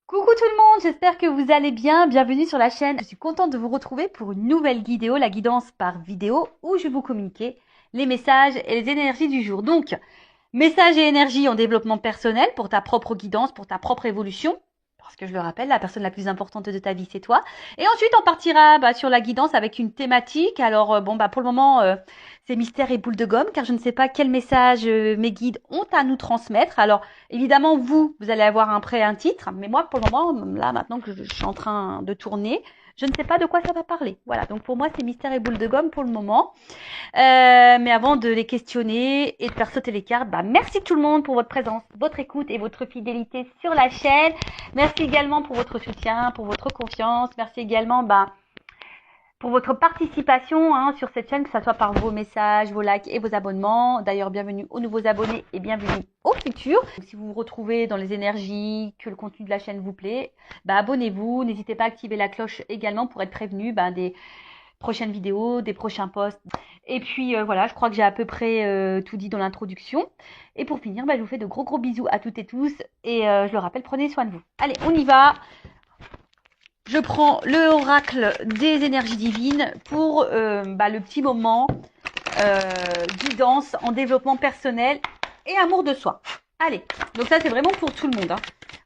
Coucou tout le monde, j'espère que vous allez bien. Bienvenue sur la chaîne. Je suis contente de vous retrouver pour une nouvelle vidéo, la guidance par vidéo, où je vais vous communiquer les messages et les énergies du jour. Donc, messages et énergies en développement personnel pour ta propre guidance, pour ta propre évolution. Parce que je le rappelle, la personne la plus importante de ta vie, c'est toi. Et ensuite, on partira sur la guidance avec une thématique. Alors, pour le moment, c'est mystère et boule de gomme, car je ne sais pas quel message mes guides ont à nous transmettre. Alors, évidemment, vous allez avoir un titre. Mais moi, pour le moment, là, maintenant que je suis en train de tourner, je ne sais pas de quoi ça va parler. Voilà, donc pour moi, c'est mystère et boule de gomme pour le moment. Mais avant de les questionner et de faire sauter les cartes, merci tout le monde pour votre présence, votre écoute et votre fidélité sur la chaîne. Merci également pour votre soutien, pour votre confiance. Merci également pour votre participation sur cette chaîne, que ce soit par vos messages, vos likes et vos abonnements. D'ailleurs, bienvenue aux nouveaux abonnés et bienvenue aux futurs. Donc, si vous vous retrouvez dans les énergies, que le contenu de la chaîne vous plaît, abonnez-vous. N'hésitez pas à activer la cloche également pour être prévenu des prochaines vidéos, des prochains posts. Et puis voilà, je crois que j'ai à peu près tout dit dans l'introduction. Et pour finir, je vous fais de gros bisous à toutes et tous. Et je le rappelle, prenez soin de vous. Allez, on y va. Je prends le oracle des énergies divines pour le petit moment guidance en développement personnel et amour de soi. Allez, donc ça c'est vraiment pour tout le monde.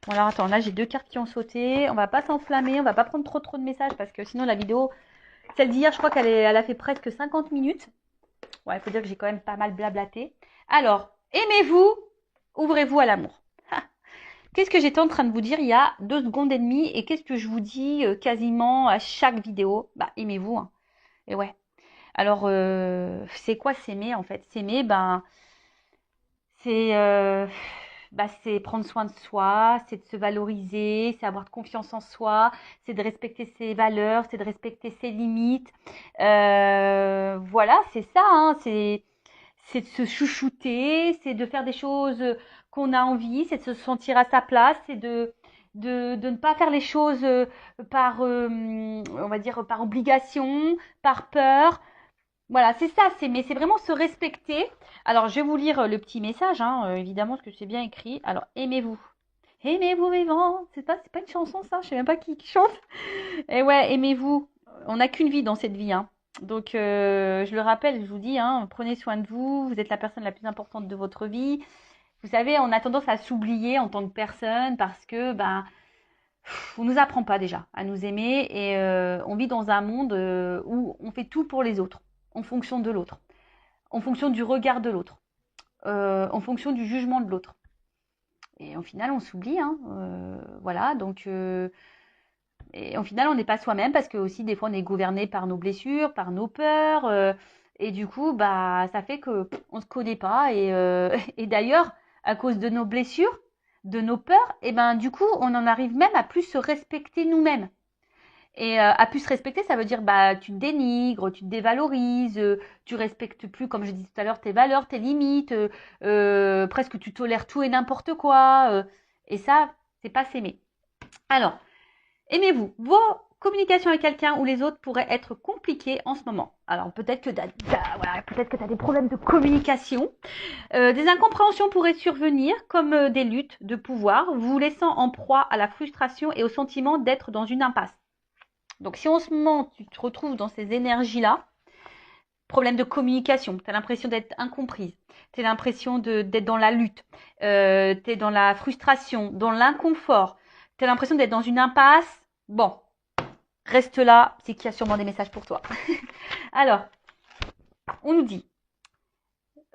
Bon alors attends, là j'ai deux cartes qui ont sauté. On va pas s'enflammer, on va pas prendre trop de messages parce que sinon la vidéo, celle d'hier, je crois elle a fait presque 50 minutes. Ouais, il faut dire que j'ai quand même pas mal blablaté. Alors, aimez-vous, ouvrez-vous à l'amour. Qu'est-ce que j'étais en train de vous dire il y a 2 secondes et demie et qu'est-ce que je vous dis quasiment à chaque vidéo? Aimez-vous. Hein. Et ouais. Alors, c'est quoi s'aimer en fait? S'aimer, c'est c'est prendre soin de soi, c'est de se valoriser, c'est avoir de confiance en soi, c'est de respecter ses valeurs, c'est de respecter ses limites. Voilà, c'est ça, hein, c'est de se chouchouter, c'est de faire des choses qu'on a envie, c'est de se sentir à sa place, c'est de ne pas faire les choses par, on va dire, par obligation, par peur. Voilà, c'est ça, mais c'est vraiment se respecter. Alors, je vais vous lire le petit message, évidemment, parce que c'est bien écrit. Alors, aimez-vous. Aimez-vous vivant. C'est pas une chanson, ça. Je sais même pas qui chante. Et ouais, aimez-vous. On n'a qu'une vie dans cette vie, hein. Donc, je le rappelle, je vous dis, prenez soin de vous. Vous êtes la personne la plus importante de votre vie. Vous savez, on a tendance à s'oublier en tant que personne parce que, on nous apprend pas déjà à nous aimer et on vit dans un monde où on fait tout pour les autres, en fonction de l'autre, en fonction du regard de l'autre, en fonction du jugement de l'autre. Et au final, on s'oublie, voilà. Donc, et au final, on n'est pas soi-même parce que aussi des fois, on est gouverné par nos blessures, par nos peurs, et du coup, ça fait que on se connaît pas. Et, et d'ailleurs, à cause de nos blessures, de nos peurs, et du coup, on en arrive même à plus se respecter nous-mêmes. Et à plus se respecter, ça veut dire tu te dénigres, tu te dévalorises, tu respectes plus, comme je disais tout à l'heure, tes valeurs, tes limites, presque tu tolères tout et n'importe quoi. Et ça, c'est pas s'aimer. Alors, aimez-vous. Vos communications avec quelqu'un ou les autres pourraient être compliquées en ce moment. Alors peut-être que tu as des problèmes de communication. Des incompréhensions pourraient survenir comme des luttes de pouvoir, vous laissant en proie à la frustration et au sentiment d'être dans une impasse. Donc si en ce moment tu te retrouves dans ces énergies-là, problème de communication, tu as l'impression d'être incomprise, tu as l'impression d'être dans la lutte, tu es dans la frustration, dans l'inconfort, tu as l'impression d'être dans une impasse, bon, reste là, c'est qu'il y a sûrement des messages pour toi. Alors, on nous dit,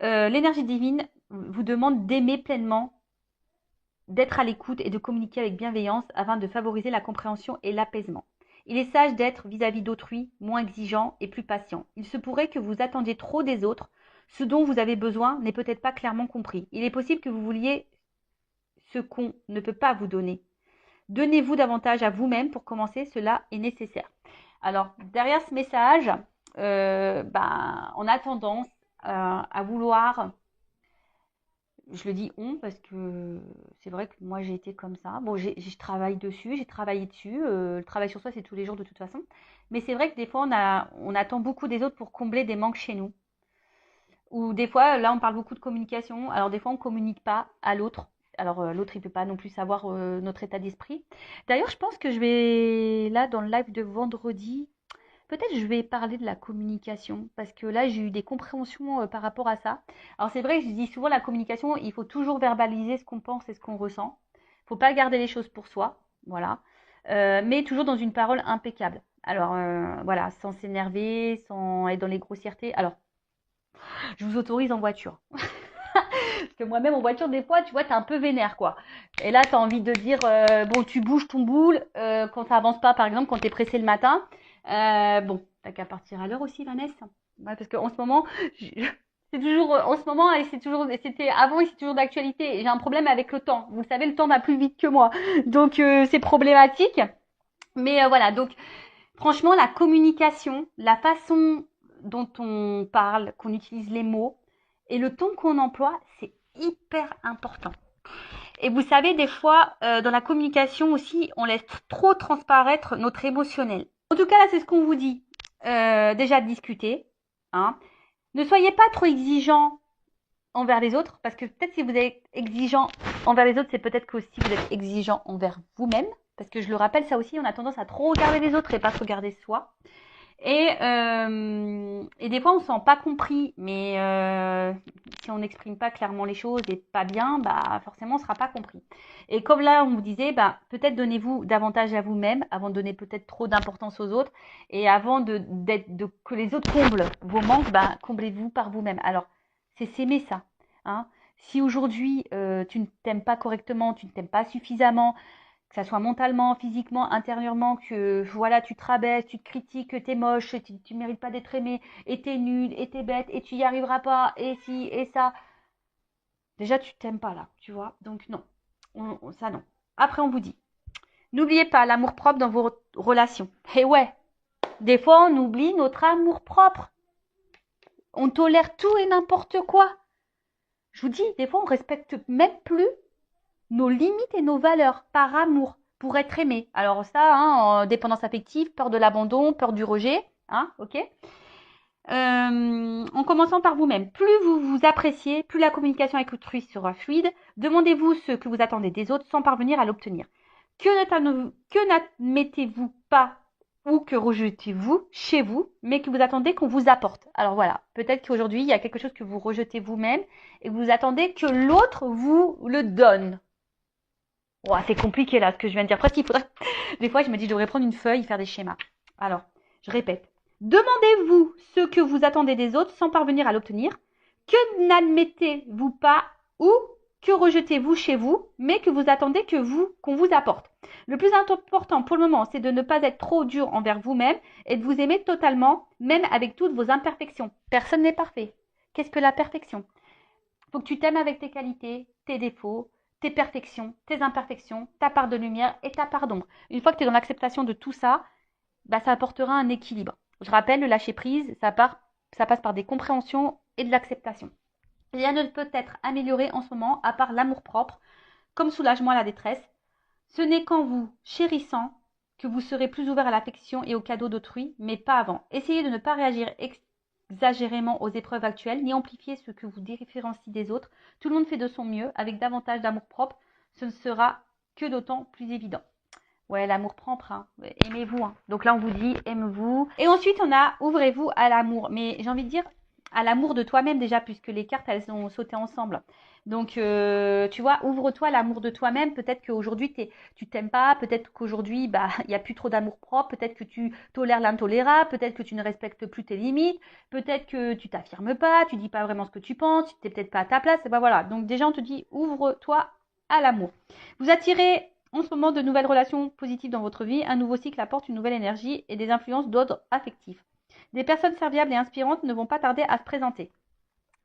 l'énergie divine vous demande d'aimer pleinement, d'être à l'écoute et de communiquer avec bienveillance afin de favoriser la compréhension et l'apaisement. Il est sage d'être vis-à-vis d'autrui moins exigeant et plus patient. Il se pourrait que vous attendiez trop des autres. Ce dont vous avez besoin n'est peut-être pas clairement compris. Il est possible que vous vouliez ce qu'on ne peut pas vous donner. Donnez-vous davantage à vous-même pour commencer, cela est nécessaire. Alors, derrière ce message, on a tendance à vouloir, je le dis on parce que c'est vrai que moi j'ai été comme ça. Bon, je travaille dessus, j'ai travaillé dessus. Le travail sur soi, c'est tous les jours de toute façon. Mais c'est vrai que des fois, on attend beaucoup des autres pour combler des manques chez nous. Ou des fois, là, on parle beaucoup de communication. Alors des fois, on ne communique pas à l'autre Alors, l'autre, il peut pas non plus savoir notre état d'esprit. D'ailleurs, je pense que je vais, là, dans le live de vendredi, peut-être je vais parler de la communication, parce que là, j'ai eu des compréhensions par rapport à ça. Alors, c'est vrai, je dis souvent, la communication, il faut toujours verbaliser ce qu'on pense et ce qu'on ressent. Il faut pas garder les choses pour soi, voilà. Mais toujours dans une parole impeccable. Alors, voilà, sans s'énerver, sans être dans les grossièretés. Alors, je vous autorise en voiture. Parce que moi-même en voiture, des fois, tu vois, t'es un peu vénère, quoi. Et là, t'as envie de dire, bon, tu bouges ton boule quand ça avance pas, par exemple, quand t'es pressé le matin. Bon, t'as qu'à partir à l'heure aussi, Vanessa. Ouais, parce qu'en ce moment, c'est toujours, en ce moment, et c'est toujours, c'était avant et c'est toujours d'actualité. J'ai un problème avec le temps. Vous savez, le temps va plus vite que moi. Donc, c'est problématique. Mais voilà, donc, franchement, la communication, la façon dont on parle, qu'on utilise les mots et le ton qu'on emploie, c'est hyper important. Et vous savez, des fois, dans la communication aussi, on laisse trop transparaître notre émotionnel. En tout cas, là, c'est ce qu'on vous dit. Déjà, discuter. Hein. Ne soyez pas trop exigeant envers les autres, parce que peut-être si vous êtes exigeant envers les autres, c'est peut-être que aussi vous êtes exigeant envers vous-même. Parce que je le rappelle, ça aussi, on a tendance à trop regarder les autres et pas se regarder soi. Et des fois, on ne se sent pas compris, mais si on n'exprime pas clairement les choses et pas bien, bah forcément, on ne sera pas compris. Et comme là, on vous disait, bah, peut-être donnez-vous davantage à vous-même avant de donner peut-être trop d'importance aux autres. Et avant que les autres comblent vos manques, bah, comblez-vous par vous-même. Alors, c'est s'aimer ça. Hein. Si aujourd'hui, tu ne t'aimes pas correctement, tu ne t'aimes pas suffisamment, que ça soit mentalement, physiquement, intérieurement, que voilà, tu te rabaisses, tu te critiques, que t'es moche, tu mérites pas d'être aimé, et t'es nul, et t'es bête, et tu y arriveras pas, et si, et ça. Déjà, tu t'aimes pas là, tu vois. Donc non, ça non. Après, on vous dit, n'oubliez pas l'amour-propre dans vos relations. Et ouais, des fois, on oublie notre amour-propre. On tolère tout et n'importe quoi. Je vous dis, des fois, on respecte même plus nos limites et nos valeurs par amour pour être aimé. Alors ça, hein, dépendance affective, peur de l'abandon, peur du rejet, hein, ok. En commençant par vous-même. Plus vous vous appréciez, plus la communication avec autrui sera fluide. Demandez-vous ce que vous attendez des autres sans parvenir à l'obtenir. Que n'admettez-vous pas ou que rejetez-vous chez vous, mais que vous attendez qu'on vous apporte. Alors voilà, peut-être qu'aujourd'hui, il y a quelque chose que vous rejetez vous-même et que vous attendez que l'autre vous le donne. Oh, c'est compliqué là ce que je viens de dire. Presque il faudrait. Des fois, je me dis, je devrais prendre une feuille et faire des schémas. Alors, je répète. Demandez-vous ce que vous attendez des autres sans parvenir à l'obtenir. Que n'admettez-vous pas ou que rejetez-vous chez vous, mais que vous attendez qu'on vous apporte. Le plus important pour le moment, c'est de ne pas être trop dur envers vous-même et de vous aimer totalement, même avec toutes vos imperfections. Personne n'est parfait. Qu'est-ce que la perfection? Il faut que tu t'aimes avec tes qualités, tes défauts, tes perfections, tes imperfections, ta part de lumière et ta part d'ombre. Une fois que tu es dans l'acceptation de tout ça, bah, ça apportera un équilibre. Je rappelle, le lâcher prise, ça passe par des compréhensions et de l'acceptation. Rien ne peut être amélioré en ce moment, à part l'amour-propre, comme soulagement à la détresse. Ce n'est qu'en vous chérissant que vous serez plus ouvert à l'affection et aux cadeaux d'autrui, mais pas avant. Essayez de ne pas réagir exagérément aux épreuves actuelles, ni amplifier ce que vous différencie des autres. Tout le monde fait de son mieux, avec davantage d'amour-propre, ce ne sera que d'autant plus évident. Ouais, l'amour-propre, hein. Aimez-vous. Hein. Donc là, on vous dit, aimez-vous. Et ensuite, on a, ouvrez-vous à l'amour. Mais j'ai envie de dire, à l'amour de toi-même déjà, puisque les cartes, elles ont sauté ensemble. Donc, tu vois, ouvre-toi à l'amour de toi-même. Peut-être qu'aujourd'hui, tu t'aimes pas. Peut-être qu'aujourd'hui, bah, il n'y a plus trop d'amour-propre. Peut-être que tu tolères l'intolérable. Peut-être que tu ne respectes plus tes limites. Peut-être que tu t'affirmes pas. Tu dis pas vraiment ce que tu penses. Tu n'es peut-être pas à ta place. Et ben voilà. Donc déjà, on te dit, ouvre-toi à l'amour. Vous attirez en ce moment de nouvelles relations positives dans votre vie, un nouveau cycle apporte une nouvelle énergie et des influences d'ordre affectif. Des personnes serviables et inspirantes ne vont pas tarder à se présenter.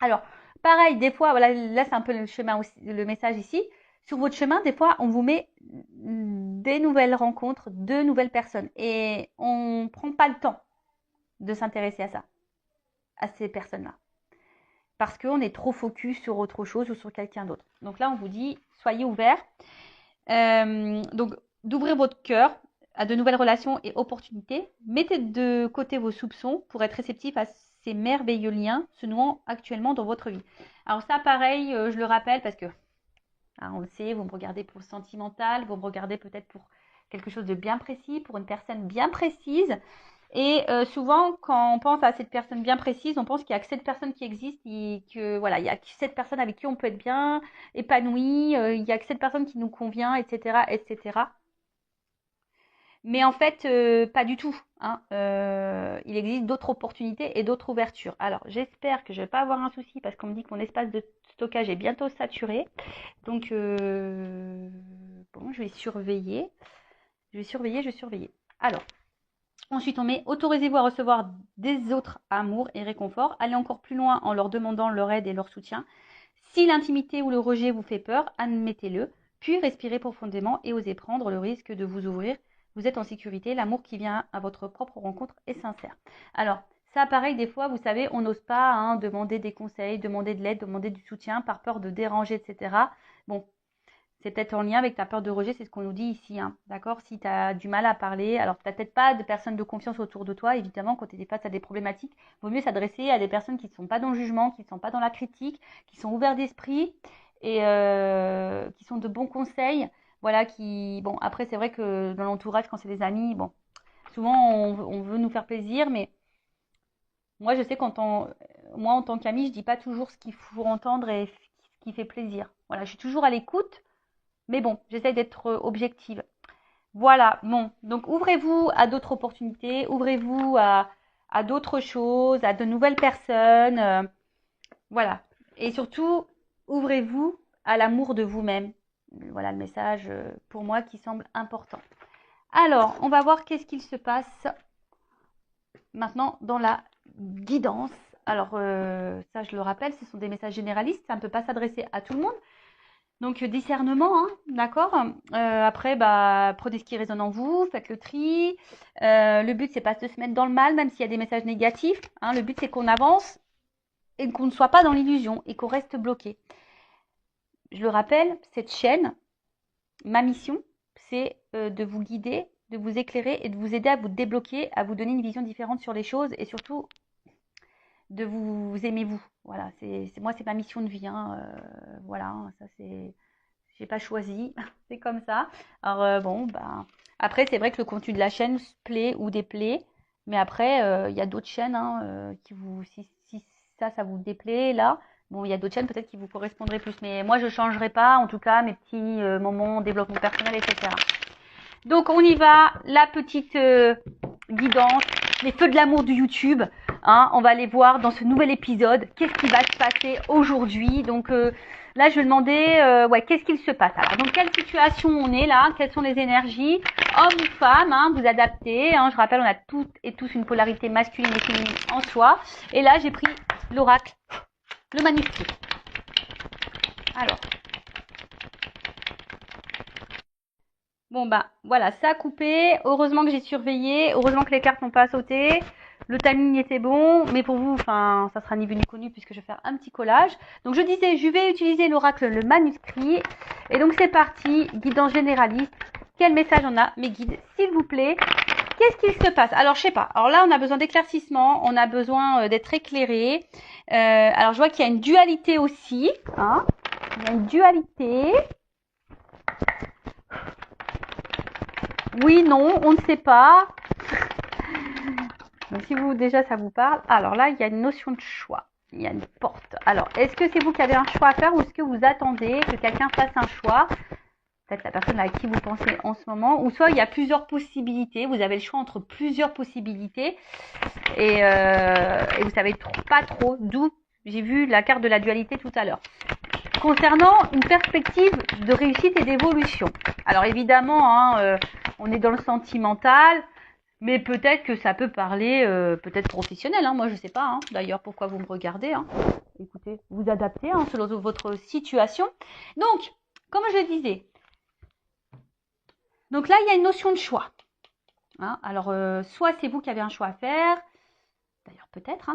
Alors, pareil, des fois, voilà, là c'est un peu le chemin aussi, le message ici. Sur votre chemin, des fois, on vous met des nouvelles rencontres, de nouvelles personnes. Et on ne prend pas le temps de s'intéresser à ça, à ces personnes-là. Parce qu'on est trop focus sur autre chose ou sur quelqu'un d'autre. Donc là, on vous dit, soyez ouverts. Donc, d'ouvrir votre cœur à de nouvelles relations et opportunités. Mettez de côté vos soupçons pour être réceptif à ces merveilleux liens se nouant actuellement dans votre vie. Alors ça, pareil, je le rappelle parce que Hein, on le sait, vous me regardez pour le sentimental, vous me regardez peut-être pour quelque chose de bien précis, pour une personne bien précise. Et souvent, quand on pense à cette personne bien précise, on pense qu'il n'y a que cette personne qui existe et que voilà, il y a que cette personne avec qui on peut être bien épanoui, il n'y a que cette personne qui nous convient, etc., etc. Mais en fait, pas du tout. Hein. Il existe d'autres opportunités et d'autres ouvertures. Alors, j'espère que je ne vais pas avoir un souci parce qu'on me dit que mon espace de stockage est bientôt saturé. Donc, bon, je vais surveiller. Je vais surveiller. Alors, ensuite, on met autorisez-vous à recevoir des autres amours et réconfort. Allez encore plus loin en leur demandant leur aide et leur soutien. Si l'intimité ou le rejet vous fait peur, admettez-le. Puis respirez profondément et osez prendre le risque de vous ouvrir. Vous êtes en sécurité. L'amour qui vient à votre propre rencontre est sincère. Alors, ça, pareil, des fois, vous savez, on n'ose pas demander des conseils, demander de l'aide, demander du soutien par peur de déranger, etc. Bon, c'est peut-être en lien avec ta peur de rejet, c'est ce qu'on nous dit ici, hein, d'accord? Si tu as du mal à parler, alors tu n'as peut-être pas de personnes de confiance autour de toi, évidemment, quand tu es face à des problématiques, il vaut mieux s'adresser à des personnes qui ne sont pas dans le jugement, qui ne sont pas dans la critique, qui sont ouverts d'esprit et qui sont de bons conseils. Voilà, bon, après, c'est vrai que dans l'entourage, quand c'est des amis, bon, souvent on veut nous faire plaisir, mais moi, je sais moi, en tant qu'ami, je dis pas toujours ce qu'il faut entendre et ce qui fait plaisir. Voilà, je suis toujours à l'écoute. Mais bon, j'essaye d'être objective. Voilà, bon. Donc, ouvrez-vous à d'autres opportunités, ouvrez-vous à d'autres choses, à de nouvelles personnes. Voilà. Et surtout, ouvrez-vous à l'amour de vous-même. Voilà le message pour moi qui semble important. Alors, on va voir qu'est-ce qu'il se passe maintenant dans la guidance. Alors, ça, je le rappelle, ce sont des messages généralistes. Ça ne peut pas s'adresser à tout le monde. Donc, discernement, hein, d'accord. Après, prenez ce qui résonne en vous, faites le tri. Le but, c'est pas de se mettre dans le mal, même s'il y a des messages négatifs. Hein. Le but, c'est qu'on avance et qu'on ne soit pas dans l'illusion et qu'on reste bloqué. Je le rappelle, cette chaîne, ma mission, c'est de vous guider, de vous éclairer et de vous aider à vous débloquer, à vous donner une vision différente sur les choses et surtout de vous aimer vous. Voilà, moi, c'est ma mission de vie. Hein. Voilà, hein, ça c'est... J'ai pas choisi, c'est comme ça. Alors bon, après c'est vrai que le contenu de la chaîne plaît ou déplaît, mais après il y a d'autres chaînes qui vous, si ça vous déplaît là, bon il y a d'autres chaînes peut-être qui vous correspondraient plus, mais moi je changerai pas en tout cas mes petits moments développement personnel, etc. Donc on y va, la petite guidance, les feux de l'amour du YouTube. Hein, on va aller voir dans ce nouvel épisode qu'est-ce qui va se passer aujourd'hui. Donc là, je vais demander, qu'est-ce qu'il se passe. Alors, dans quelle situation on est là? Quelles sont les énergies? Homme ou femme, hein, vous adaptez. Hein, je rappelle, on a toutes et tous une polarité masculine et féminine en soi. Et là, j'ai pris l'oracle, le manuscrit. Alors. Bon voilà, ça a coupé. Heureusement que j'ai surveillé. Heureusement que les cartes n'ont pas sauté. Le timing était bon, mais pour vous, ça sera ni vu ni connu puisque je vais faire un petit collage. Donc je disais, je vais utiliser l'oracle, le manuscrit. Et donc c'est parti, guidance généraliste. Quel message on a, mes guides, s'il vous plaît? Qu'est-ce qu'il se passe? Alors je sais pas. Alors là, on a besoin d'éclaircissement, on a besoin d'être éclairé. Alors je vois qu'il y a une dualité aussi. Hein, il y a une dualité. Oui, non, on ne sait pas. Donc si vous déjà ça vous parle. Alors là, il y a une notion de choix. Il y a une porte. Alors, est-ce que c'est vous qui avez un choix à faire ou est-ce que vous attendez que quelqu'un fasse un choix? Peut-être la personne à qui vous pensez en ce moment. Ou soit il y a plusieurs possibilités. Vous avez le choix entre plusieurs possibilités. Et vous savez pas trop d'où. J'ai vu la carte de la dualité tout à l'heure. Concernant une perspective de réussite et d'évolution. Alors évidemment, on est dans le sentimental, mais peut-être que ça peut parler, peut-être professionnel. Hein, moi, je sais pas. Hein, d'ailleurs, pourquoi vous me regardez. Hein. Écoutez, vous adaptez selon votre situation. Donc, comme je le disais, donc là, il y a une notion de choix. Hein, alors, soit c'est vous qui avez un choix à faire, d'ailleurs peut-être,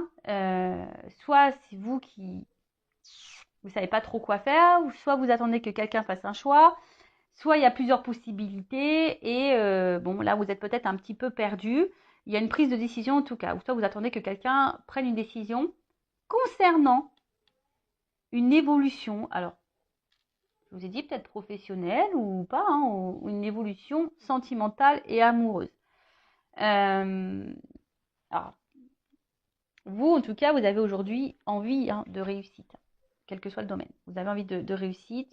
soit c'est vous qui vous savez pas trop quoi faire, ou soit vous attendez que quelqu'un fasse un choix, soit il y a plusieurs possibilités et bon là vous êtes peut-être un petit peu perdu. Il y a une prise de décision en tout cas, ou soit vous attendez que quelqu'un prenne une décision concernant une évolution. Alors, je vous ai dit peut-être professionnelle ou pas, hein, ou une évolution sentimentale et amoureuse. Alors, vous, en tout cas, vous avez aujourd'hui envie de réussite, quel que soit le domaine. Vous avez envie de réussite,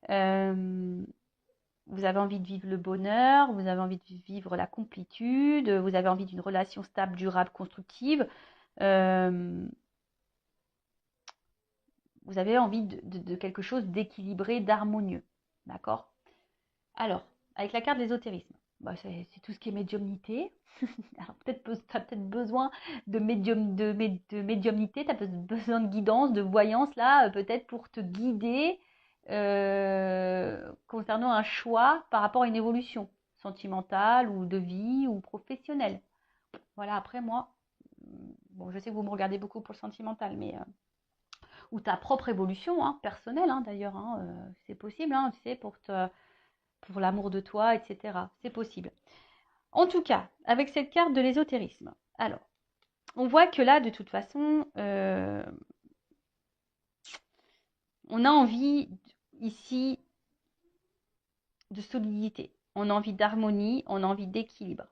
vous avez envie de vivre le bonheur, vous avez envie de vivre la complétude, vous avez envie d'une relation stable, durable, constructive. Vous avez envie de quelque chose d'équilibré, d'harmonieux. D'accord? Alors, avec la carte de l'ésotérisme, c'est tout ce qui est médiumnité. Alors, tu as peut-être besoin de médiumnité, tu as besoin de guidance, de voyance, là, peut-être pour te guider concernant un choix par rapport à une évolution sentimentale ou de vie ou professionnelle. Voilà, après moi, bon, je sais que vous me regardez beaucoup pour le sentimental, mais ou ta propre évolution personnelle d'ailleurs, c'est possible, tu sais, pour l'amour de toi, etc. C'est possible. En tout cas, avec cette carte de l'ésotérisme, alors, on voit que là, de toute façon, on a envie ici de solidité, on a envie d'harmonie, on a envie d'équilibre.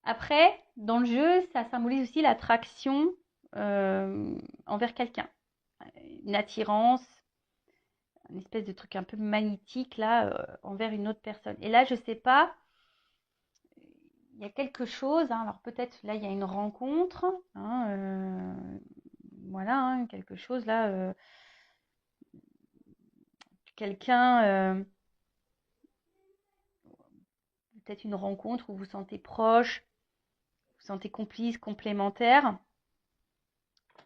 Après, dans le jeu, ça symbolise aussi l'attraction envers quelqu'un, une attirance, une espèce de truc un peu magnétique là envers une autre personne. Et là, je sais pas, il y a quelque chose. Alors peut-être là, il y a une rencontre. Voilà, quelque chose là. Quelqu'un, peut-être une rencontre où vous vous sentez proche, vous vous sentez complice, complémentaire.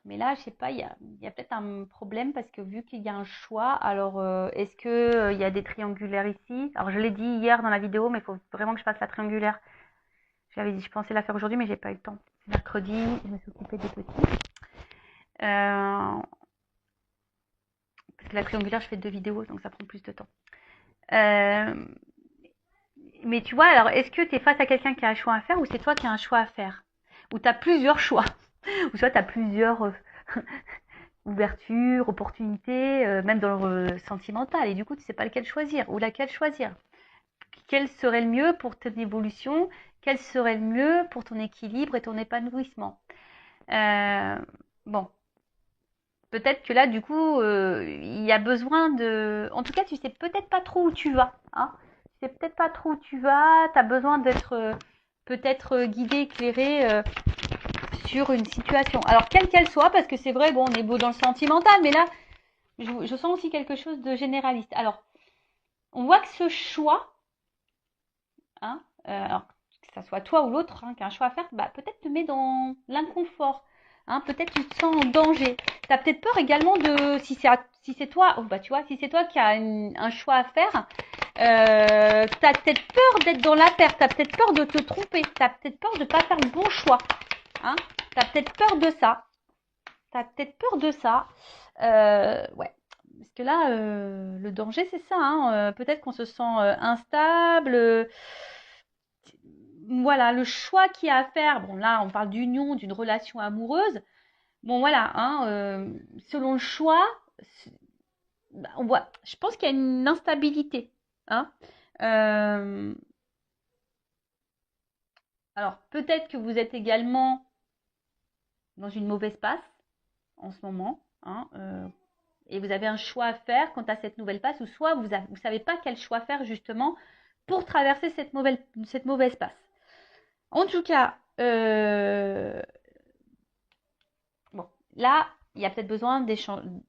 Mais là, je sais pas, il y a peut-être un problème parce que vu qu'il y a un choix, alors est-ce que il y a des triangulaires ici? Alors je l'ai dit hier dans la vidéo, mais il faut vraiment que je fasse la triangulaire. J'avais dit, je pensais la faire aujourd'hui, mais j'ai pas eu le temps. C'est mercredi, je me suis occupée des petits. Parce que la triangulaire, je fais 2 vidéos, donc ça prend plus de temps. Mais tu vois, alors est-ce que tu es face à quelqu'un qui a un choix à faire ou c'est toi qui as un choix à faire? Ou tu as plusieurs choix? Ou soit tu as plusieurs ouvertures, opportunités, même dans le sentimental, et du coup tu sais pas lequel choisir ou laquelle choisir. Quel serait le mieux pour ton évolution? Quel serait le mieux pour ton équilibre et ton épanouissement? Bon, peut-être que là, du coup, il y a besoin de... En tout cas, tu sais peut-être pas trop où tu vas. Tu sais peut-être pas trop où tu vas. Tu as besoin d'être peut-être guidé, éclairé sur une situation. Alors, quelle qu'elle soit, parce que c'est vrai, bon, on est beau dans le sentimental, mais là, je sens aussi quelque chose de généraliste. Alors, on voit que ce choix, alors que ça soit toi ou l'autre qui a un choix à faire, peut-être te met dans l'inconfort. Peut-être tu te sens en danger. Tu as peut-être peur également de, si c'est toi, tu vois, si c'est toi qui as un choix à faire, tu as peut-être peur d'être dans la perte, tu as peut-être peur de te tromper, tu as peut-être peur de ne pas faire le bon choix. Tu as peut-être peur de ça. Ouais. Parce que là, le danger, c'est ça. Peut-être qu'on se sent instable. Voilà, le choix qu'il y a à faire. Bon, là, on parle d'union, d'une relation amoureuse. Bon, voilà, selon le choix, on voit, je pense qu'il y a une instabilité. Alors, peut-être que vous êtes également dans une mauvaise passe en ce moment. Et vous avez un choix à faire quant à cette nouvelle passe, ou soit vous ne savez pas quel choix faire justement pour traverser cette mauvaise passe. En tout cas, bon, là, il y a peut-être besoin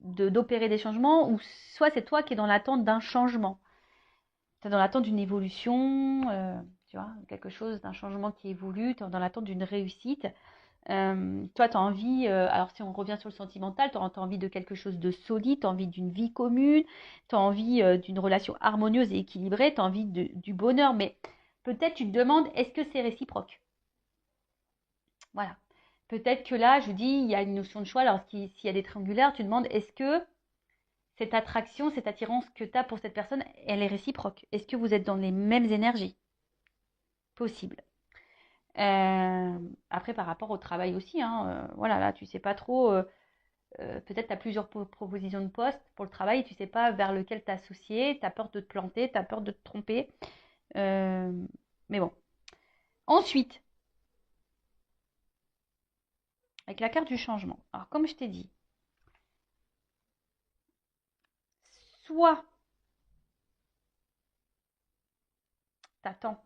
d'opérer des changements, ou soit c'est toi qui es dans l'attente d'un changement. Tu es dans l'attente d'une évolution, tu vois, quelque chose, d'un changement qui évolue, tu es dans l'attente d'une réussite. Toi, tu as envie, alors si on revient sur le sentimental, tu as envie de quelque chose de solide, tu as envie d'une vie commune, tu as envie d'une relation harmonieuse et équilibrée, tu as envie du bonheur, mais peut-être tu te demandes, est-ce que c'est réciproque? Voilà. Peut-être que là, je dis, il y a une notion de choix, alors s'il y a des triangulaires, tu te demandes, est-ce que cette attraction, cette attirance que tu as pour cette personne, elle est réciproque? Est-ce que vous êtes dans les mêmes énergies? Possible. Après, par rapport au travail aussi, voilà, là, tu sais pas trop peut-être tu as plusieurs propositions de poste pour le travail et tu ne sais pas vers lequel t'associer, tu as peur de te planter, tu as peur de te tromper. Mais bon. Ensuite, avec la carte du changement. Alors, comme je t'ai dit, soit tu attends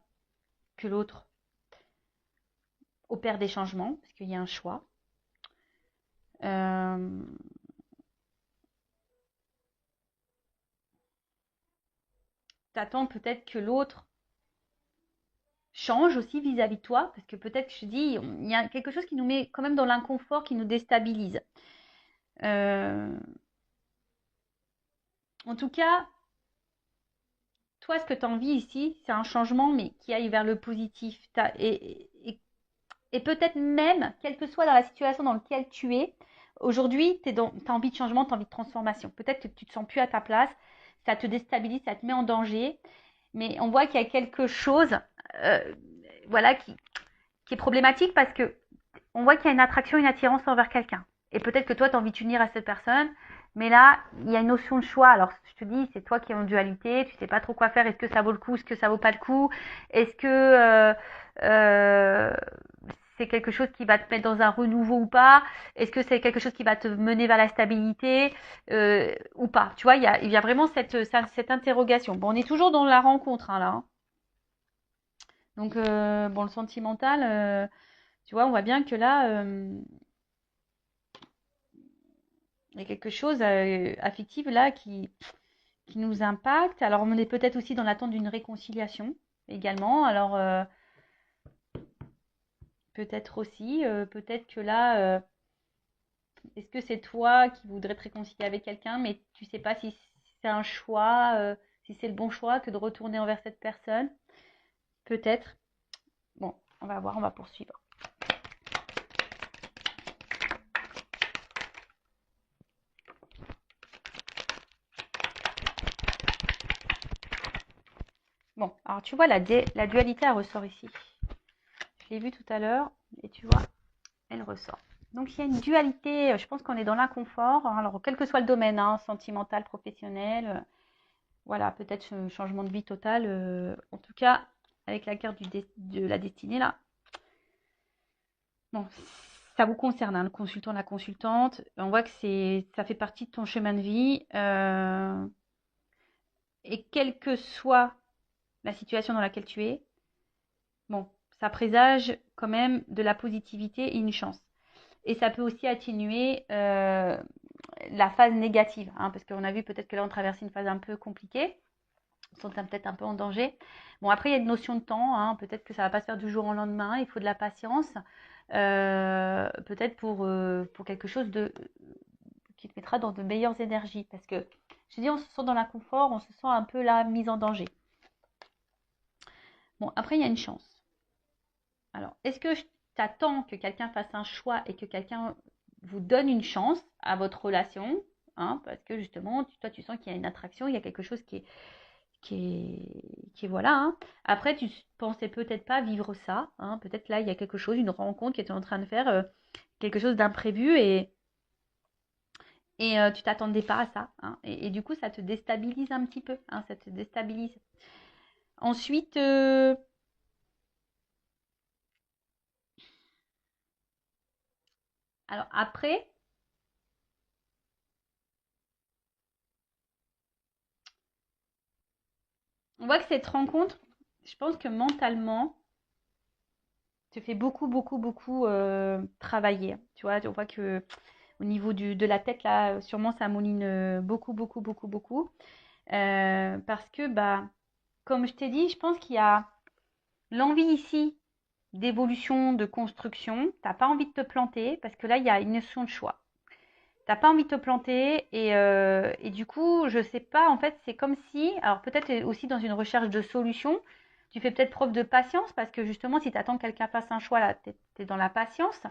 que l'autre opère des changements, parce qu'il y a un choix. Tu attends peut-être que l'autre change aussi vis-à-vis de toi, parce que peut-être, je te dis, il y a quelque chose qui nous met quand même dans l'inconfort, qui nous déstabilise. En tout cas, toi, ce que tu as envie ici, c'est un changement, mais qui aille vers le positif. Et peut-être même, quelle que soit dans la situation dans laquelle tu es, aujourd'hui, tu as envie de changement, tu as envie de transformation. Peut-être que tu ne te sens plus à ta place, ça te déstabilise, ça te met en danger. Mais on voit qu'il y a quelque chose voilà, qui est problématique parce que on voit qu'il y a une attraction, une attirance envers quelqu'un. Et peut-être que toi, tu as envie de t'unir à cette personne, mais là, il y a une notion de choix. Alors, je te dis, c'est toi qui es en dualité, tu sais pas trop quoi faire. Est-ce que ça vaut le coup, est-ce que ça vaut pas le coup? Est-ce que c'est quelque chose qui va te mettre dans un renouveau ou pas? Est-ce que c'est quelque chose qui va te mener vers la stabilité ou pas? Tu vois, il y a vraiment cette interrogation. Bon, on est toujours dans la rencontre hein, là. Hein. Donc, bon, le sentimental, tu vois, on voit bien que là, il y a quelque chose affectif là qui nous impacte. Alors, on est peut-être aussi dans l'attente d'une réconciliation également. Alors, peut-être aussi, peut-être que là, est-ce que c'est toi qui voudrais te réconcilier avec quelqu'un, mais tu sais pas si c'est un choix, si c'est le bon choix que de retourner envers cette personne? Peut-être. Bon, on va voir, on va poursuivre. Bon, alors tu vois, la dualité, elle ressort ici. Je l'ai vu tout à l'heure, et tu vois, elle ressort. Donc il y a une dualité, je pense qu'on est dans l'inconfort, hein, alors quel que soit le domaine, hein, sentimental, professionnel, voilà, peut-être changement de vie total, en tout cas, avec la carte de la destinée là. Bon, ça vous concerne, hein, le consultant, la consultante, on voit que ça fait partie de ton chemin de vie, et quelle que soit la situation dans laquelle tu es, bon, ça présage quand même de la positivité et une chance. Et ça peut aussi atténuer la phase négative, hein, parce qu'on a vu peut-être que là on traverse une phase un peu compliquée, on se sent peut-être un peu en danger. Bon, après il y a une notion de temps, hein, peut-être que ça va pas se faire du jour au lendemain, il faut de la patience, peut-être pour quelque chose qui te mettra dans de meilleures énergies, parce que je dis on se sent dans l'inconfort, on se sent un peu là mise en danger. Bon, après il y a une chance. Alors, est-ce que t'attends que quelqu'un fasse un choix et que quelqu'un vous donne une chance à votre relation, hein, parce que justement, toi, tu sens qu'il y a une attraction, il y a quelque chose qui est voilà. Hein. Après, tu pensais peut-être pas vivre ça, hein, peut-être là, il y a quelque chose, une rencontre qui était en train de faire quelque chose d'imprévu et tu t'attendais pas à ça. Hein, et du coup, ça te déstabilise un petit peu, hein, ça te déstabilise. Ensuite, alors après, on voit que cette rencontre, je pense que mentalement, te fait beaucoup, beaucoup, beaucoup travailler. Tu vois, on voit que au niveau de la tête, là, sûrement, ça mouline beaucoup, beaucoup, beaucoup, beaucoup. Parce que, bah, comme je t'ai dit, je pense qu'il y a l'envie ici d'évolution, de construction. T'as pas envie de te planter parce que là, il y a une notion de choix. T'as pas envie de te planter et du coup, je sais pas, en fait, c'est comme si, alors peut-être aussi dans une recherche de solution, tu fais peut-être preuve de patience parce que justement, si tu attends que quelqu'un fasse un choix, là, tu es dans la patience.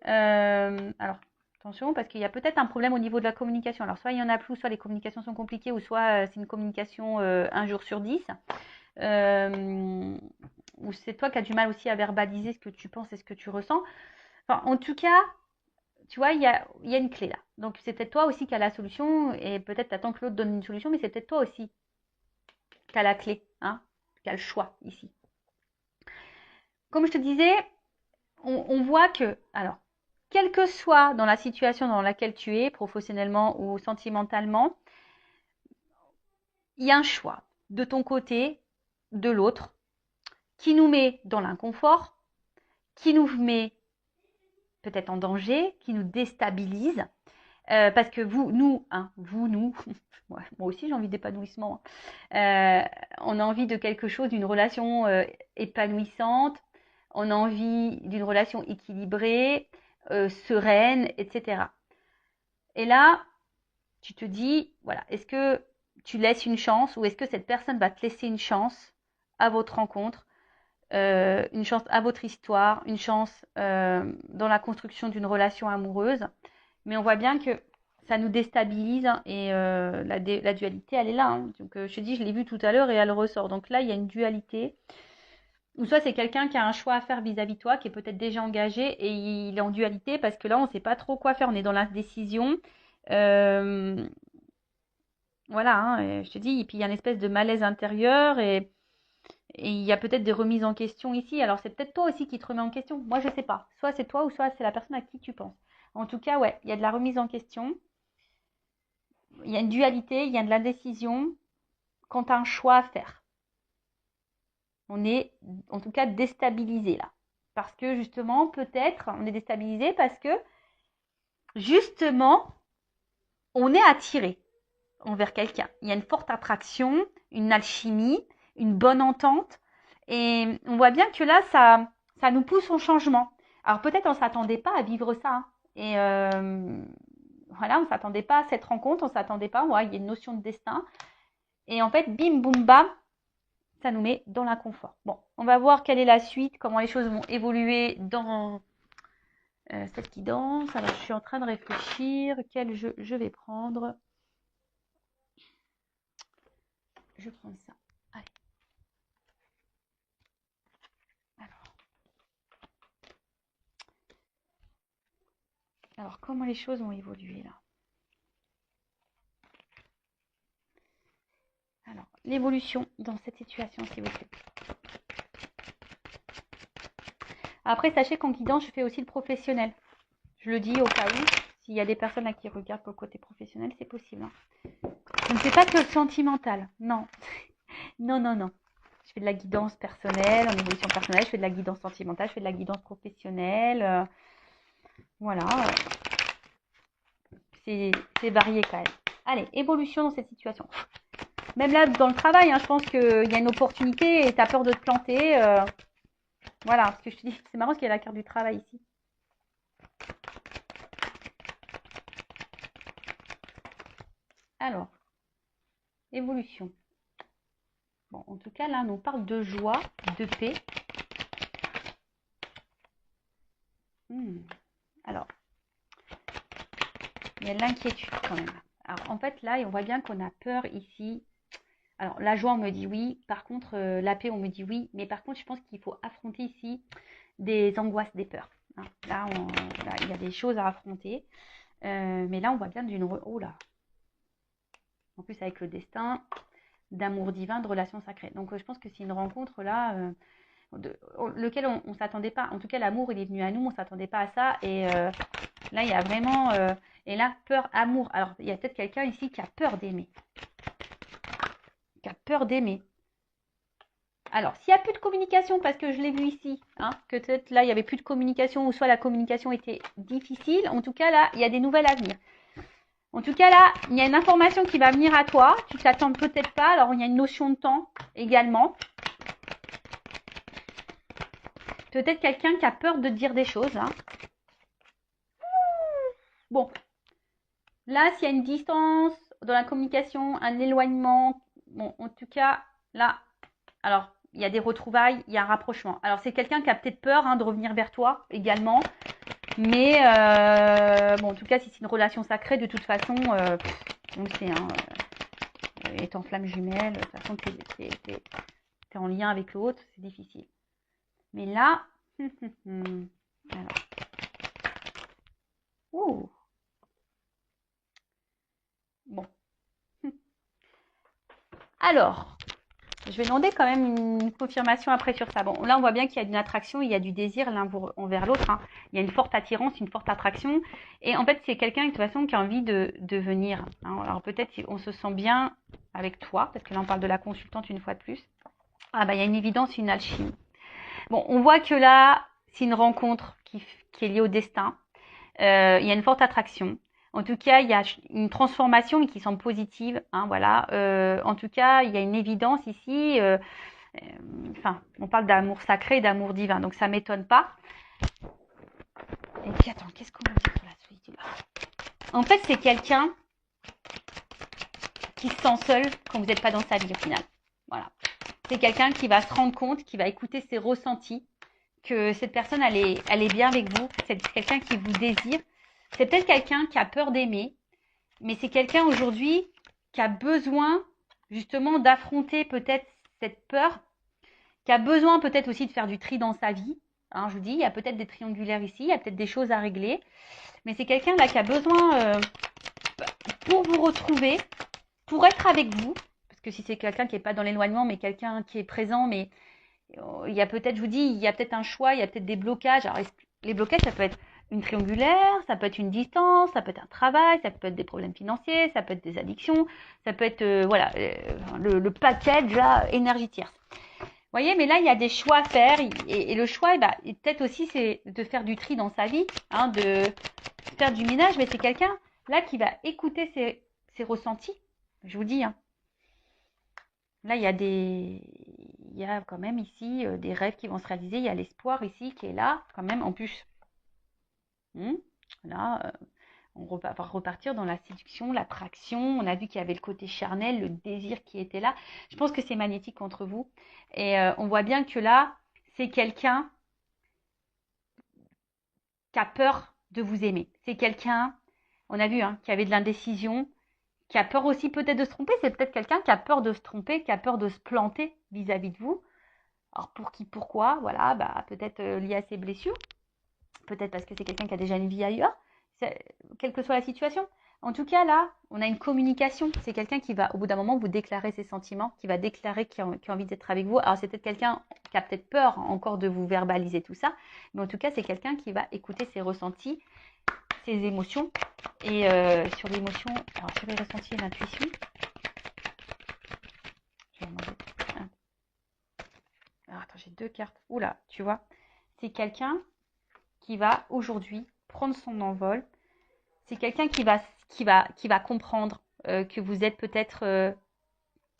Alors, attention, parce qu'il y a peut-être un problème au niveau de la communication. Alors, soit il y en a plus, soit les communications sont compliquées, ou soit c'est une communication un jour sur 10. Ou c'est toi qui as du mal aussi à verbaliser ce que tu penses et ce que tu ressens. Enfin, en tout cas, tu vois, il y a une clé là. Donc, c'est peut-être toi aussi qui as la solution et peut-être tu attends que l'autre donne une solution, mais c'est peut-être toi aussi qui as la clé, hein, qui as le choix ici. Comme je te disais, on voit que, alors, quelle que soit dans la situation dans laquelle tu es, professionnellement ou sentimentalement, il y a un choix de ton côté, de l'autre, qui nous met dans l'inconfort, qui nous met peut-être en danger, qui nous déstabilise. Parce que nous, moi aussi j'ai envie d'épanouissement. On a envie de quelque chose, d'une relation épanouissante. On a envie d'une relation équilibrée, sereine, etc. Et là, tu te dis, voilà, est-ce que tu laisses une chance ou est-ce que cette personne va te laisser une chance à votre rencontre, une chance à votre histoire, une chance dans la construction d'une relation amoureuse. Mais on voit bien que ça nous déstabilise et la dualité, elle est là. Hein. Donc, je te dis, je l'ai vu tout à l'heure et elle ressort. Donc là, il y a une dualité. Ou soit c'est quelqu'un qui a un choix à faire vis-à-vis de toi, qui est peut-être déjà engagé et il est en dualité parce que là, on ne sait pas trop quoi faire. On est dans l'indécision. Voilà, hein, et je te dis, et puis il y a une espèce de malaise intérieur et il y a peut-être des remises en question ici. Alors c'est peut-être toi aussi qui te remets en question. Moi, je ne sais pas. Soit c'est toi ou soit c'est la personne à qui tu penses. En tout cas, ouais, il y a de la remise en question. Il y a une dualité, il y a de l'indécision quand tu as un choix à faire. On est en tout cas déstabilisé là. Parce que justement, peut-être, on est déstabilisé parce que justement, on est attiré envers quelqu'un. Il y a une forte attraction, une alchimie, une bonne entente. Et on voit bien que là, ça nous pousse au changement. Alors peut-être on ne s'attendait pas à vivre ça. Hein. Et voilà, on ne s'attendait pas à cette rencontre, on ne s'attendait pas. Ouais, il y a une notion de destin. Et en fait, bim, boum, bam, ça nous met dans l'inconfort. Bon, on va voir quelle est la suite, comment les choses vont évoluer dans cette guidance. Alors, je suis en train de réfléchir. Quel jeu je vais prendre. Je prends ça. Allez. Alors, comment les choses vont évoluer là? Alors, l'évolution dans cette situation, s'il vous plaît. Après, sachez qu'en guidance, je fais aussi le professionnel. Je le dis au cas où, s'il y a des personnes là qui regardent pour le côté professionnel, c'est possible. Hein. Je ne fais pas que le sentimental. Non. Non, non, non. Je fais de la guidance personnelle, en évolution personnelle. Je fais de la guidance sentimentale. Je fais de la guidance professionnelle. Voilà. C'est varié quand même. Allez, évolution dans cette situation. Même là, dans le travail, hein, je pense qu'il y a une opportunité et tu as peur de te planter. Voilà, parce que je te dis, c'est marrant parce qu'il y a la carte du travail ici. Alors, évolution. Bon, en tout cas, là, on nous parle de joie, de paix. Alors, il y a de l'inquiétude quand même. Alors, en fait, là, on voit bien qu'on a peur ici. Alors, la joie, on me dit oui. Par contre, la paix, on me dit oui. Mais par contre, je pense qu'il faut affronter ici des angoisses, des peurs. Hein. Là, il y a des choses à affronter. Mais là, on voit bien d'une... Oh là. En plus, avec le destin, d'amour divin, de relation sacrée. Donc, je pense que c'est une rencontre là... lequel on ne s'attendait pas. En tout cas, l'amour, il est venu à nous, on ne s'attendait pas à ça. Et là, il y a vraiment... et là, peur, amour. Alors, il y a peut-être quelqu'un ici qui a peur d'aimer. Qui a peur d'aimer. Alors, s'il n'y a plus de communication, parce que je l'ai vu ici, hein, que peut-être là, il n'y avait plus de communication, ou soit la communication était difficile. En tout cas, là, il y a des nouvelles à venir. En tout cas, là, il y a une information qui va venir à toi. Tu ne t'attends peut-être pas. Alors, il y a une notion de temps également. Peut-être quelqu'un qui a peur de dire des choses. Hein. Bon. Là, s'il y a une distance dans la communication, un éloignement, bon, en tout cas, là, alors, il y a des retrouvailles, il y a un rapprochement. Alors, c'est quelqu'un qui a peut-être peur hein, de revenir vers toi également. Mais, bon, en tout cas, si c'est une relation sacrée, de toute façon, on le sait, hein, étant flamme jumelle, de toute façon, t'es en lien avec l'autre, c'est difficile. Mais là, alors. Ouh. Bon. Alors, je vais demander quand même une confirmation après sur ça. Bon, là, on voit bien qu'il y a une attraction, il y a du désir l'un envers l'autre. Hein. Il y a une forte attirance, une forte attraction. Et en fait, c'est quelqu'un, de toute façon, qui a envie de venir. Hein. Alors, peut-être on se sent bien avec toi, parce que là, on parle de la consultante une fois de plus. Ah, bah, il y a une évidence, une alchimie. Bon, on voit que là, c'est une rencontre qui est liée au destin. Il y a une forte attraction. En tout cas, il y a une transformation qui semble positive. Hein, voilà. En tout cas, il y a une évidence ici. Enfin, on parle d'amour sacré, d'amour divin, donc ça m'étonne pas. Et puis attends, qu'est-ce qu'on va dire pour la solitude? En fait, c'est quelqu'un qui se sent seul quand vous n'êtes pas dans sa vie au final. Voilà. C'est quelqu'un qui va se rendre compte, qui va écouter ses ressentis, que cette personne, elle est bien avec vous. C'est quelqu'un qui vous désire. C'est peut-être quelqu'un qui a peur d'aimer, mais c'est quelqu'un aujourd'hui qui a besoin justement d'affronter peut-être cette peur, qui a besoin peut-être aussi de faire du tri dans sa vie. Hein, je vous dis, il y a peut-être des triangulaires ici, il y a peut-être des choses à régler, mais c'est quelqu'un là qui a besoin, pour vous retrouver, pour être avec vous, parce que si c'est quelqu'un qui n'est pas dans l'éloignement, mais quelqu'un qui est présent, mais il y a peut-être, je vous dis, il y a peut-être un choix, il y a peut-être des blocages. Alors, les blocages, ça peut être une triangulaire, ça peut être une distance, ça peut être un travail, ça peut être des problèmes financiers, ça peut être des addictions, ça peut être, voilà, le package là, énergie tierce. Vous voyez, mais là, il y a des choix à faire, et le choix, peut-être aussi, c'est de faire du tri dans sa vie, hein, de faire du ménage, mais c'est quelqu'un là qui va écouter ses ressentis. Je vous dis, hein. Là, il y a quand même ici des rêves qui vont se réaliser. Il y a l'espoir ici qui est là, quand même, en plus. Là, on va repartir dans la séduction, l'attraction. On a vu qu'il y avait le côté charnel, le désir qui était là. Je pense que c'est magnétique entre vous. Et on voit bien que là, c'est quelqu'un qui a peur de vous aimer. C'est quelqu'un, on a vu, hein, qui avait de l'indécision, qui a peur aussi peut-être de se tromper. C'est peut-être quelqu'un qui a peur de se tromper, qui a peur de se planter vis-à-vis de vous. Alors pour qui, pourquoi, voilà, peut-être lié à ses blessures, peut-être parce que c'est quelqu'un qui a déjà une vie ailleurs, quelle que soit la situation. En tout cas, là, on a une communication. C'est quelqu'un qui va, au bout d'un moment, vous déclarer ses sentiments, qui va déclarer qu'il a envie d'être avec vous. Alors, c'est peut-être quelqu'un qui a peut-être peur encore de vous verbaliser tout ça, mais en tout cas, c'est quelqu'un qui va écouter ses ressentis, ses émotions. Et sur l'émotion, alors sur les ressentis et l'intuition, je vais demander. Alors, attends, j'ai deux cartes. Oula, tu vois, c'est quelqu'un qui va aujourd'hui prendre son envol. C'est quelqu'un qui va comprendre que vous êtes peut-être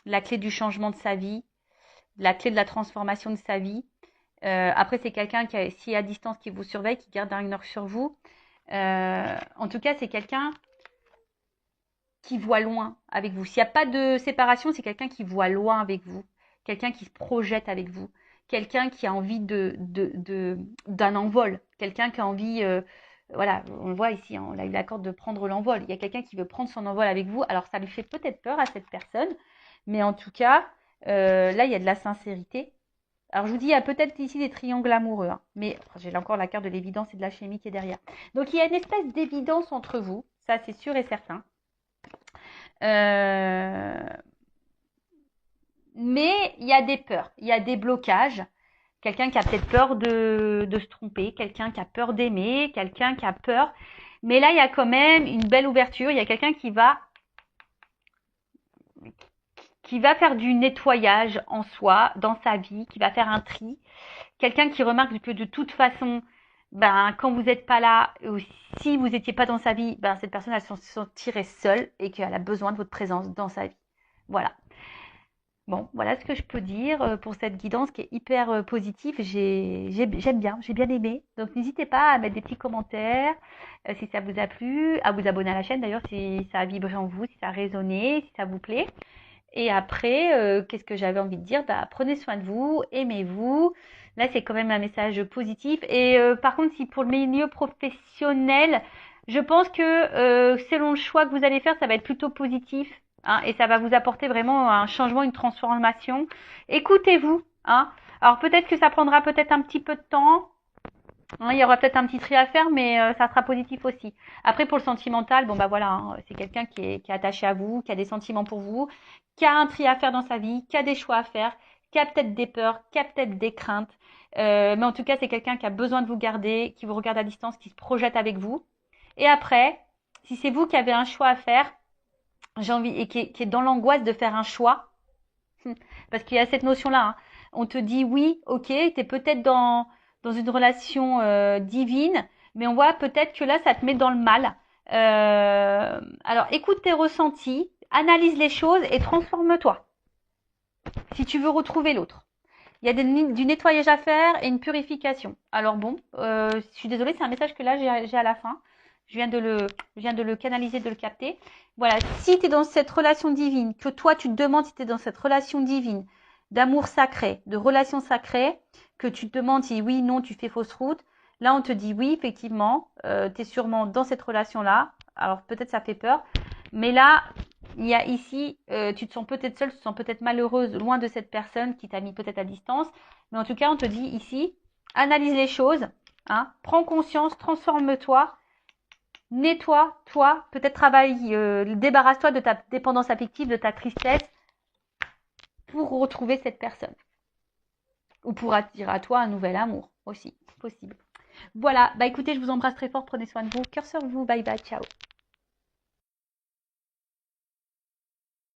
la clé du changement de sa vie, la clé de la transformation de sa vie. Après, c'est quelqu'un qui est à distance, qui vous surveille, qui garde un œil sur vous. En tout cas, c'est quelqu'un qui voit loin avec vous. S'il n'y a pas de séparation, c'est quelqu'un qui voit loin avec vous, quelqu'un qui se projette avec vous, quelqu'un qui a envie d'un envol, quelqu'un qui a envie, voilà, on le voit ici, hein, on a eu l'accord de prendre l'envol. Il y a quelqu'un qui veut prendre son envol avec vous. Alors, ça lui fait peut-être peur à cette personne, mais en tout cas, là, il y a de la sincérité. Alors, je vous dis, il y a peut-être ici des triangles amoureux, hein, mais j'ai encore la carte de l'évidence et de la chimie qui est derrière. Donc, il y a une espèce d'évidence entre vous, ça c'est sûr et certain. Mais il y a des peurs, il y a des blocages. Quelqu'un qui a peut-être peur de se tromper, quelqu'un qui a peur d'aimer, quelqu'un qui a peur. Mais là, il y a quand même une belle ouverture. Il y a quelqu'un qui va faire du nettoyage en soi, dans sa vie, qui va faire un tri. Quelqu'un qui remarque que de toute façon, quand vous n'êtes pas là, ou si vous n'étiez pas dans sa vie, cette personne, elle se sentirait seule et qu'elle a besoin de votre présence dans sa vie. Voilà. Bon, voilà ce que je peux dire pour cette guidance qui est hyper positive. J'aime bien, j'ai bien aimé. Donc n'hésitez pas à mettre des petits commentaires si ça vous a plu, à vous abonner à la chaîne d'ailleurs si ça a vibré en vous, si ça a résonné, si ça vous plaît. Et après, qu'est-ce que j'avais envie de dire? Prenez soin de vous, aimez-vous. Là, c'est quand même un message positif. Et par contre, si pour le milieu professionnel, je pense que selon le choix que vous allez faire, ça va être plutôt positif. Hein, et ça va vous apporter vraiment un changement, une transformation. Écoutez-vous. Hein. Alors peut-être que ça prendra peut-être un petit peu de temps. Hein, il y aura peut-être un petit tri à faire, mais ça sera positif aussi. Après, pour le sentimental, bon bah voilà, hein, c'est quelqu'un qui est attaché à vous, qui a des sentiments pour vous, qui a un tri à faire dans sa vie, qui a des choix à faire, qui a peut-être des peurs, qui a peut-être des craintes. Mais en tout cas, c'est quelqu'un qui a besoin de vous garder, qui vous regarde à distance, qui se projette avec vous. Et après, si c'est vous qui avez un choix à faire, j'ai envie et qui est dans l'angoisse de faire un choix, parce qu'il y a cette notion-là. Hein. On te dit oui, ok, tu es peut-être dans une relation divine, mais on voit peut-être que là, ça te met dans le mal. Alors, écoute tes ressentis, analyse les choses et transforme-toi si tu veux retrouver l'autre. Il y a du nettoyage à faire et une purification. Alors bon, je suis désolée, c'est un message que là j'ai à la fin. Je viens de le canaliser, de le capter. Voilà, si tu es dans cette relation divine, que toi tu te demandes si tu es dans cette relation divine, d'amour sacré, de relation sacrée, que tu te demandes si oui, non, tu fais fausse route, là on te dit oui, effectivement, tu es sûrement dans cette relation-là. Alors peut-être ça fait peur, mais là, il y a ici, tu te sens peut-être seule, tu te sens peut-être malheureuse, loin de cette personne qui t'a mis peut-être à distance. Mais en tout cas, on te dit ici, analyse les choses, hein, prends conscience, transforme-toi, nettoie-toi, peut-être travaille, débarrasse-toi de ta dépendance affective, de ta tristesse pour retrouver cette personne. Ou pour attirer à toi un nouvel amour aussi, possible. Voilà, bah écoutez, je vous embrasse très fort, prenez soin de vous, cœur sur vous, bye bye, ciao.